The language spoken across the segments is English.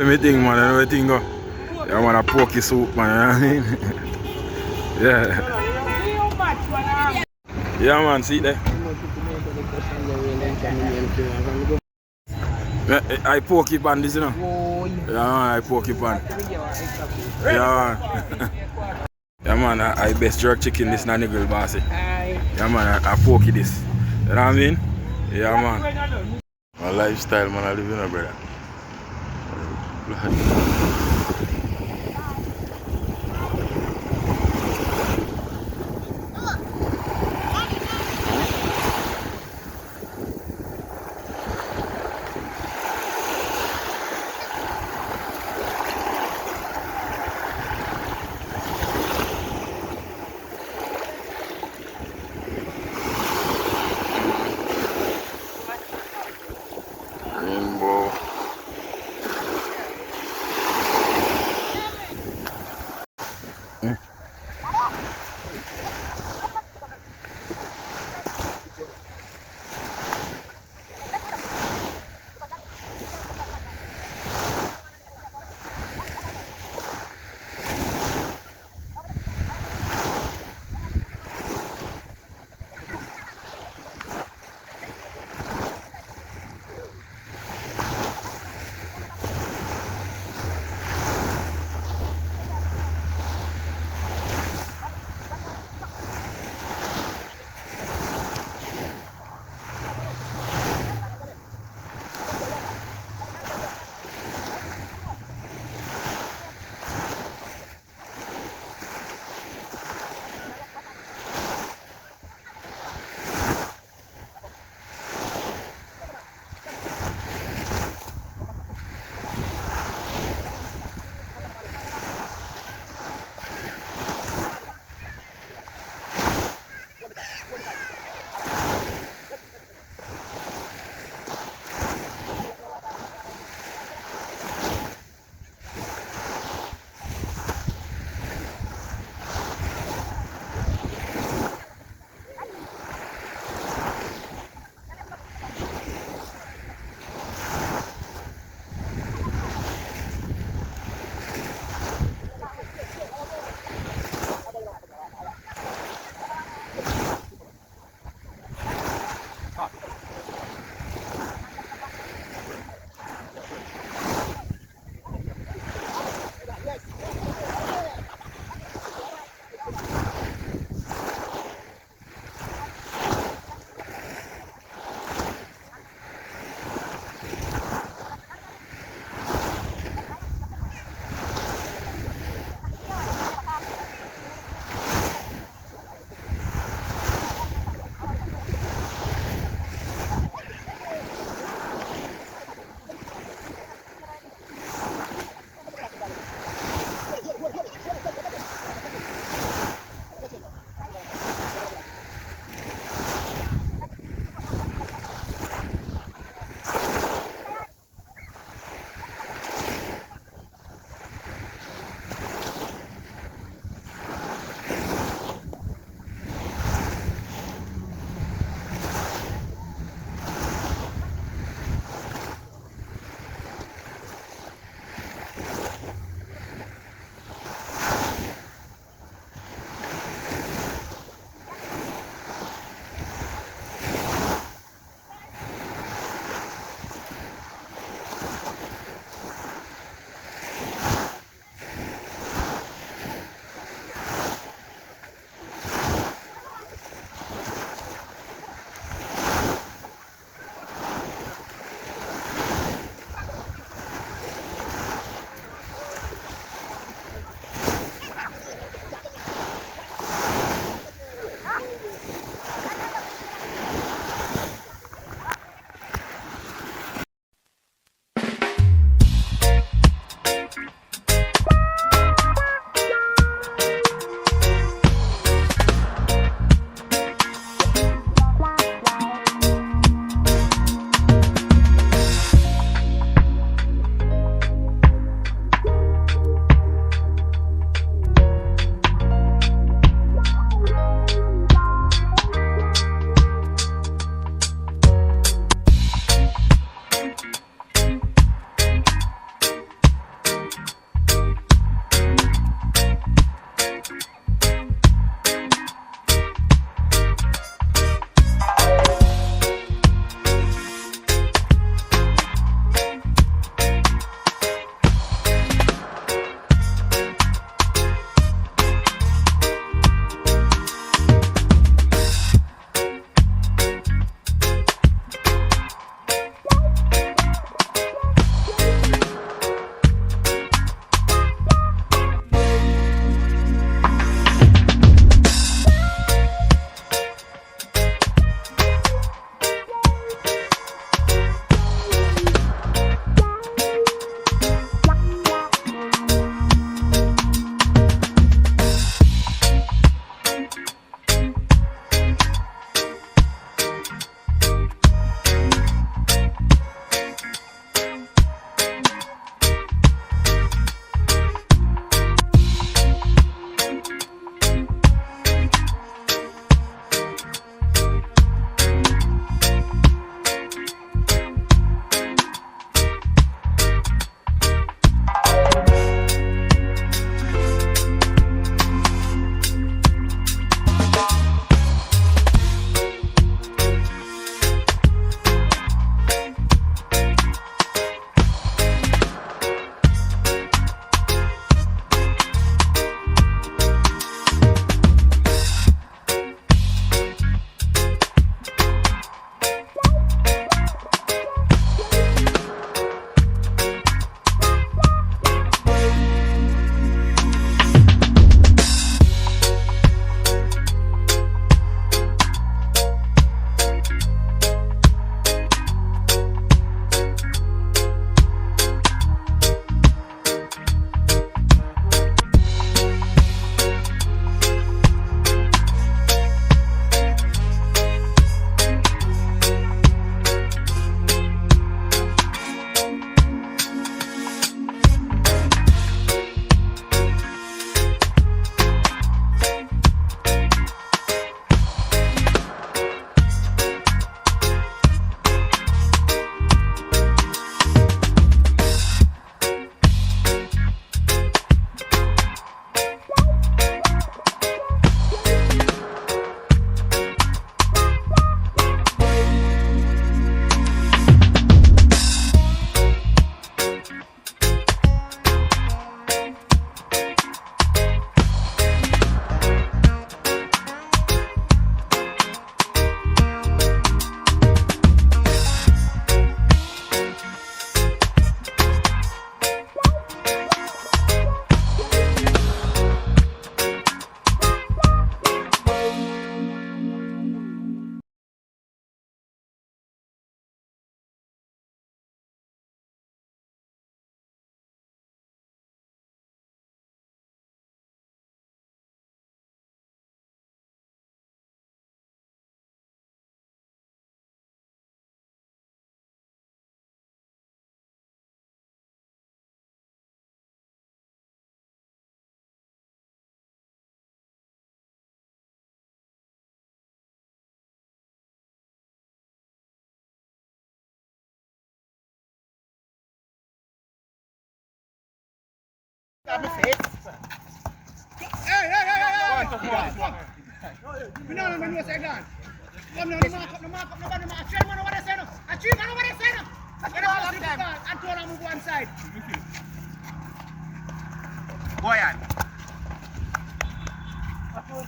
Everything, man, everything go. Yeah, man, a pokey soup, man, you know what I mean? Yeah. Yeah, man, see it there. I pokey pan this, you know. Yeah, man, I pokey pan. Yeah, man. Yeah, man, I best jerk chicken this na negril bossy. Yeah, man, I pokey this. You know what I mean? Yeah, man. My lifestyle, man, I live in a brother. Rainbow.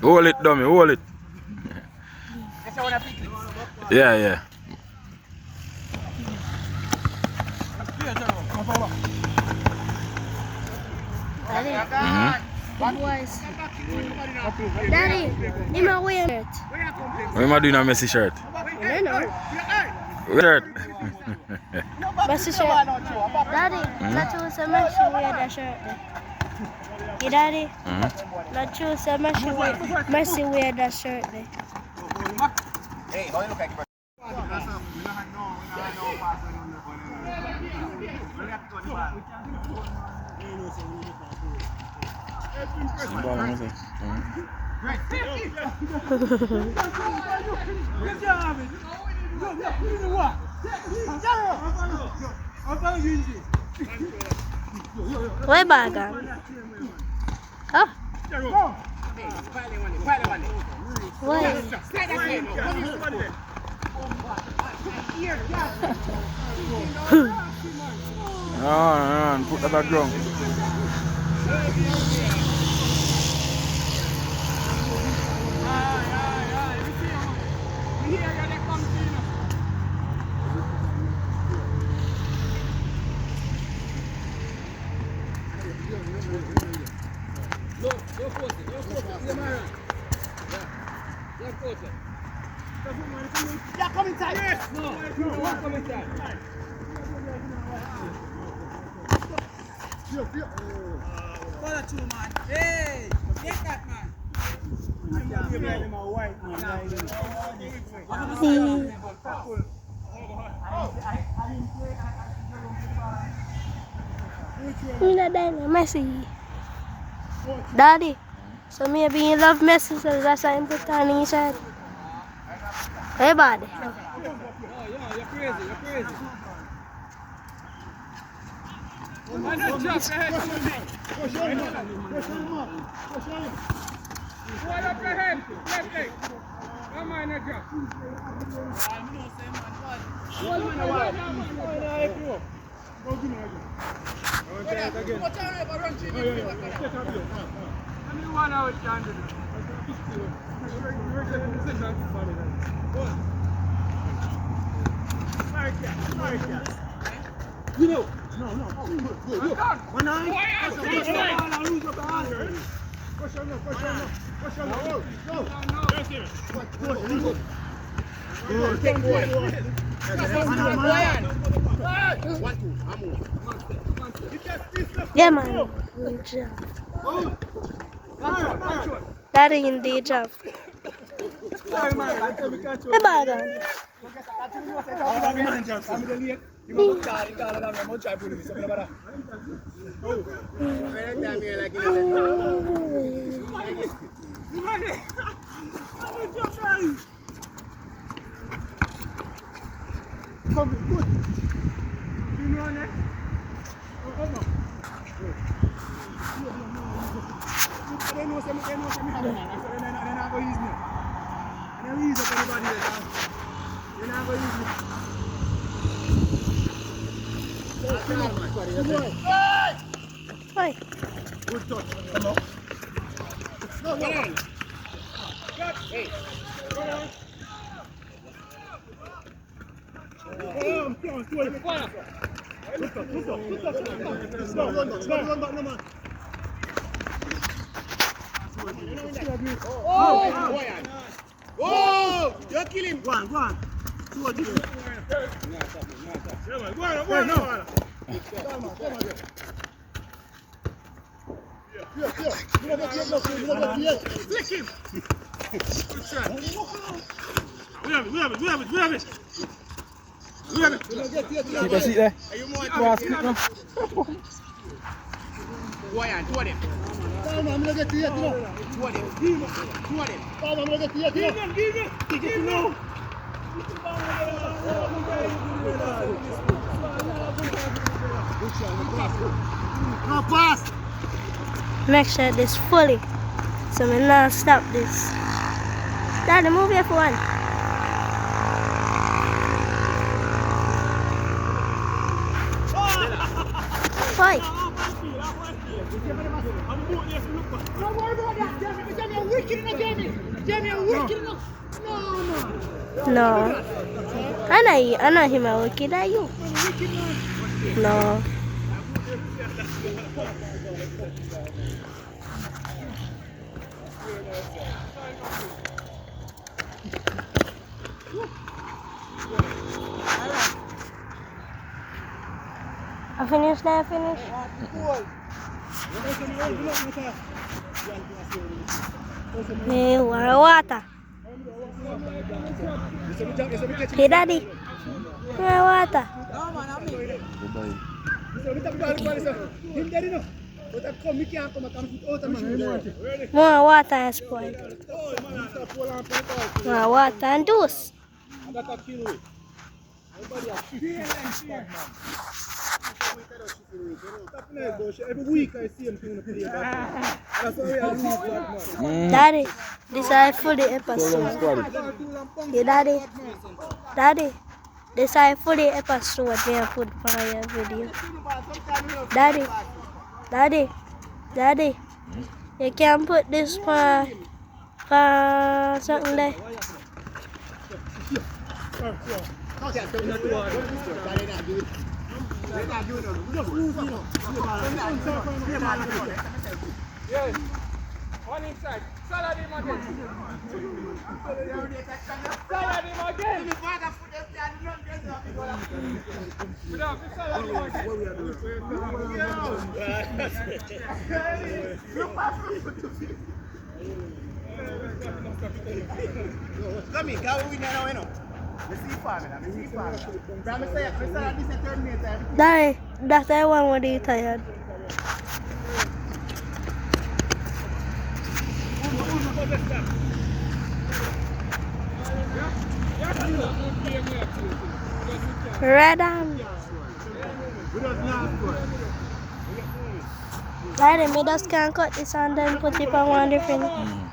Hold it, dummy, hold it. Yeah, yeah. Boys. Daddy, in my way shirt. What am I doing a messy shirt? I know. Shirt. Messy shirt. Daddy, let's choose a messy wear that shirt. Hey, Daddy, let's choose a messy wear that shirt. Hey, how you look like? Where bagan? Oh. Why? No, put that back down. Yeah, come inside. Yes. No, come inside. Follow through, man. Hey, get that, man. Messi. Daddy, so maybe you love Messi, so that's why I'm putting on his head. Hey, buddy. You're crazy, you're crazy. Why not jump ahead? Push on. Hold up your head, left leg. Come on, not jump. You know, no. When I lose the ball. Push on. Yeah, man. Good job. Daddy in the job. Hey, bagan. Why? Good touch. Come on. No. Hey. Oh! You're killing him. Go on. Go on. Flick him. Good shot. We have it. Keep a seat there. Are you more Go on, two of them. I'm gonna get to you, Two of them. I'm gonna get to you. Give him. No. No pass. Make sure this fully. So we not stop this. Daddy, move here for one. Fight. Don't worry about that, Jamie. Jamie, you're wicked enough, Jamie. Jamie, you're wicked enough. No. I know him a wicked, are you? No. I finished there, finish. Hey, water. Hey, daddy. Water. More water is spoiled. More water and juice. Daddy, this is for the episode. Yeah, daddy. Daddy, this is for the episode we have put for your video. Daddy, daddy, daddy, you can put this for something there. Yes. One inside. Salad him again. Salad him again. Come here, go with me now, you know. Daddy, that's the one where you tired. Red on. Daddy, me just can't cut this and then put it on one different.